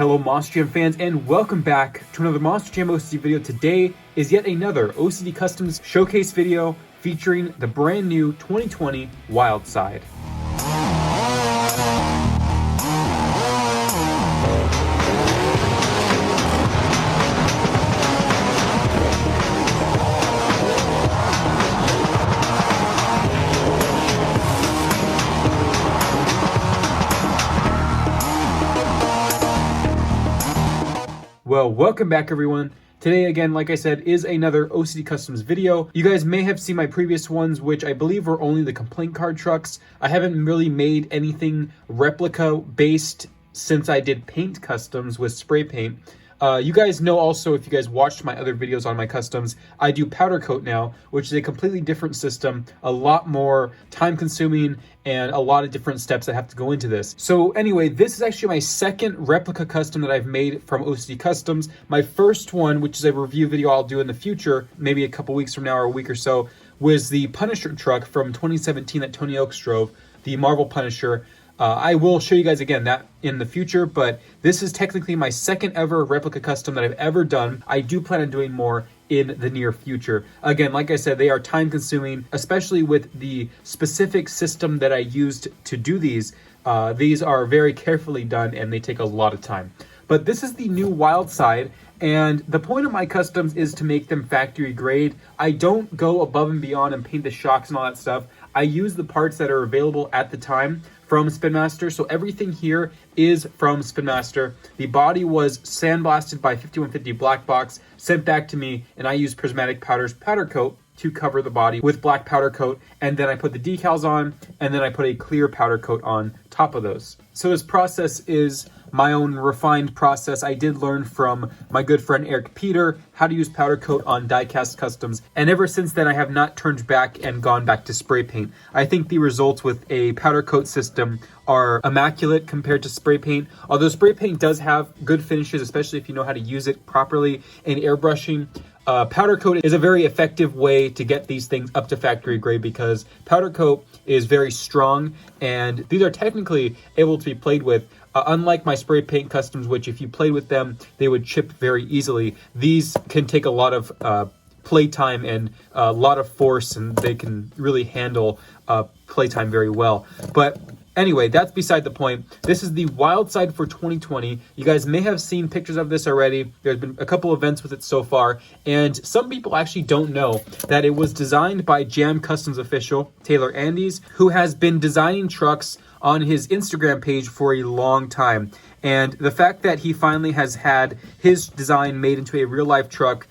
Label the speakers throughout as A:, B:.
A: Hello Monstrum fans and welcome back to another Monster Jam OCD video. Today is yet another OCD Customs showcase video featuring the brand new 2020 Wild Side. Well, welcome back everyone. Today again, like I said, is another OCD Customs video. You guys may have seen my previous ones, which I believe were only the complaint card trucks. I haven't really made anything replica based since I did paint customs with spray paint. You guys know also, if you guys watched my other videos on my customs, I do powder coat now, which is a completely different system, a lot more time consuming and a lot of different steps that have to go into this. So anyway, this is actually my second replica custom that I've made from OCD Customs. My first one, which is a review video I'll do in the future, maybe a couple weeks from now or a week or so, was the Punisher truck from 2017 that Tony Oaks drove, the Marvel Punisher. I will show you guys again that in the future, but this is technically my second ever replica custom that I've ever done. I do plan on doing more in the near future. Again, like I said, they are time consuming, especially with the specific system that I used to do these. These are very carefully done and they take a lot of time. But this is the new Wild Side, and the point of my customs is to make them factory grade. I don't go above and beyond and paint the shocks and all that stuff. I use the parts that are available at the time from Spin Master, so everything here is from Spin Master. The body was sandblasted by 5150 Black Box, sent back to me, and I used Prismatic Powder's powder coat to cover the body with black powder coat, and then I put the decals on, and then I put a clear powder coat on top of those. So this process is my own refined process. I did learn from my good friend Eric Peter how to use powder coat on die-cast customs, and ever since then I have not turned back and gone back to spray paint. I think the results with a powder coat system are immaculate compared to spray paint, although spray paint does have good finishes, especially if you know how to use it properly in airbrushing. Powder coat is a very effective way to get these things up to factory grade because powder coat is very strong and these are technically able to be played with. Unlike my spray paint customs, which if you played with them, they would chip very easily. These can take a lot of playtime and a lot of force, and they can really handle playtime very well. But anyway, that's beside the point. This is the Wild Side for 2020. You guys may have seen pictures of this already. There's been a couple events with it so far, and some people actually don't know that it was designed by Jam Customs official Taylor Andes, who has been designing trucks on his Instagram page for a long time. And the fact that he finally has had his design made into a real-life truck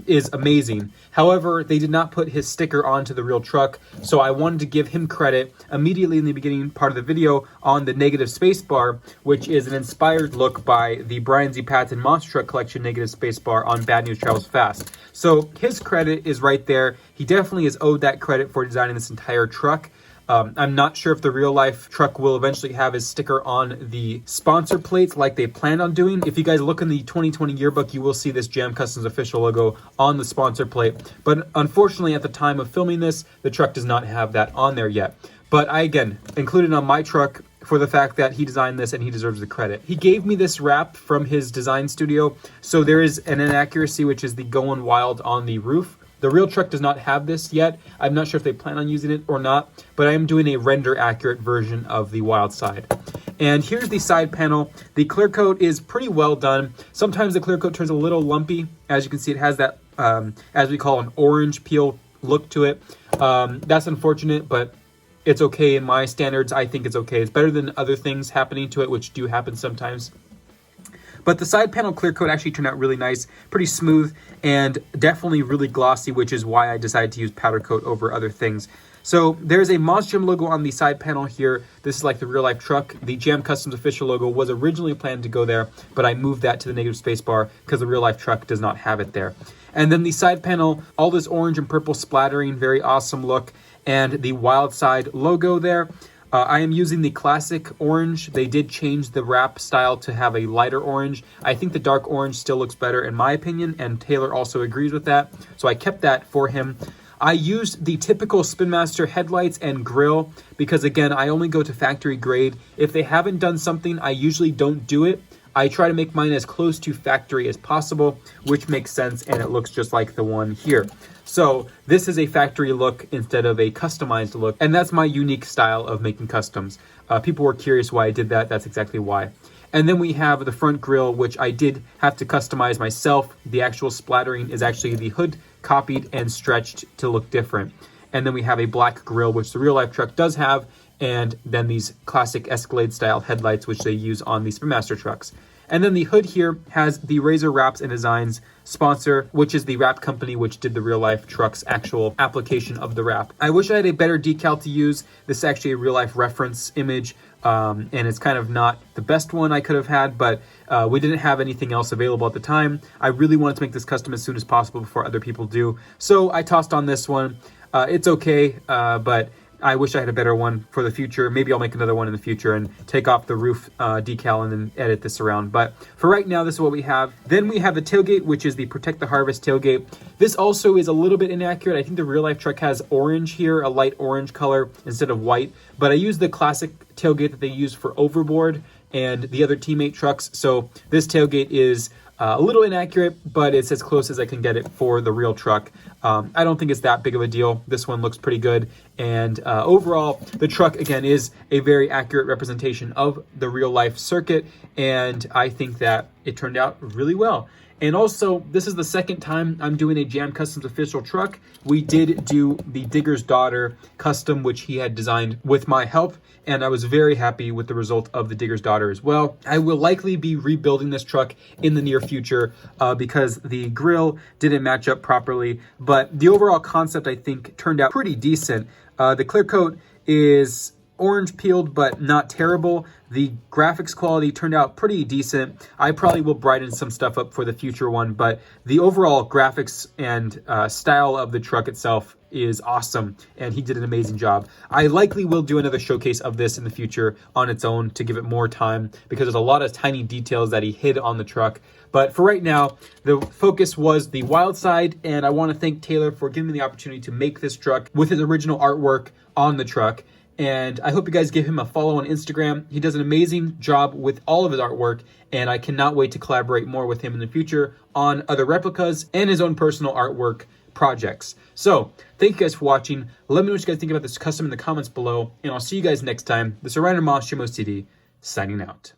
A: is amazing. However, they did not put his sticker onto the real truck, so I wanted to give him credit immediately in the beginning part of the video on the negative spacebar, which is an inspired look by the Brian Z. Patton Monster Truck Collection negative spacebar on Bad News Travels Fast. So his credit is right there. He definitely is owed that credit for designing this entire truck. I'm not sure if the real life truck will eventually have his sticker on the sponsor plates like they planned on doing. If you guys look in the 2020 yearbook, you will see this Jam Customs official logo on the sponsor plate. But unfortunately, at the time of filming this, the truck does not have that on there yet. But I, again, included on my truck for the fact that he designed this and he deserves the credit. He gave me this wrap from his design studio. So there is an inaccuracy, which is the Going Wild on the roof. The real truck does not have this yet. I'm not sure if they plan on using it or not, but I am doing a render accurate version of the Wild Side. And here's the side panel. The clear coat is pretty well done. Sometimes the clear coat turns a little lumpy. As you can see, it has that, as we call, an orange peel look to it. That's unfortunate, but it's okay in my standards. I think it's okay. It's better than other things happening to it, which do happen sometimes. But the side panel clear coat actually turned out really nice, pretty smooth, and definitely really glossy, which is why I decided to use powder coat over other things. So there's a Monstrum logo on the side panel here. This is like the real life truck. The Jam Customs official logo was originally planned to go there, but I moved that to the negative spacebar because the real life truck does not have it there. And then the side panel, all this orange and purple splattering, very awesome look, and the Wild Side logo there. I am using the classic orange. They did change the wrap style to have a lighter orange. I think the dark orange still looks better in my opinion, and Taylor also agrees with that. So I kept that for him. I used the typical Spin Master headlights and grille because, again, I only go to factory grade. If they haven't done something, I usually don't do it. I try to make mine as close to factory as possible, which makes sense, and it looks just like the one here. So this is a factory look instead of a customized look, and that's my unique style of making customs. People were curious why I did that. That's exactly why. And then we have the front grille, which I did have to customize myself. The actual splattering is actually the hood copied and stretched to look different. And then we have a black grille, which the real life truck does have, and then these classic Escalade style headlights, which they use on the Spin Master trucks. And then the hood here has the Razor Wraps and Designs sponsor, which is the wrap company which did the real life truck's actual application of the wrap. I wish I had a better decal to use. This is actually a real life reference image, and it's kind of not the best one I could have had, but we didn't have anything else available at the time. I really wanted to make this custom as soon as possible before other people do. So I tossed on this one. It's okay, but I wish I had a better one for the future. Maybe I'll make another one in the future and take off the roof decal and then edit this around. But for right now, this is what we have. Then we have the tailgate, which is the Protect the Harvest tailgate. This also is a little bit inaccurate. I think the real life truck has orange here, a light orange color instead of white. But I use the classic tailgate that they use for Overboard and the other teammate trucks. So this tailgate is a little inaccurate, but it's as close as I can get it for the real truck. I don't think it's that big of a deal. This one looks pretty good. And overall, the truck, again, is a very accurate representation of the real life circuit. And I think that it turned out really well. And also, this is the second time I'm doing a Jam Customs official truck. We did do the Digger's Daughter custom, which he had designed with my help, and I was very happy with the result of the Digger's Daughter as well. I will likely be rebuilding this truck in the near future because the grille didn't match up properly, but the overall concept, I think, turned out pretty decent. The clear coat is orange peeled, but not terrible. The graphics quality turned out pretty decent. I probably will brighten some stuff up for the future one, but the overall graphics and style of the truck itself is awesome, and he did an amazing job. I likely will do another showcase of this in the future on its own to give it more time, because there's a lot of tiny details that he hid on the truck. But for right now, the focus was the wild side, and I want to thank Taylor for giving me the opportunity to make this truck with his original artwork on the truck. And I hope you guys give him a follow on Instagram. He does an amazing job with all of his artwork, and I cannot wait to collaborate more with him in the future on other replicas and his own personal artwork projects. So thank you guys for watching. Let me know what you guys think about this custom in the comments below, and I'll see you guys next time. This is Ryan Monstrum OCD, signing out.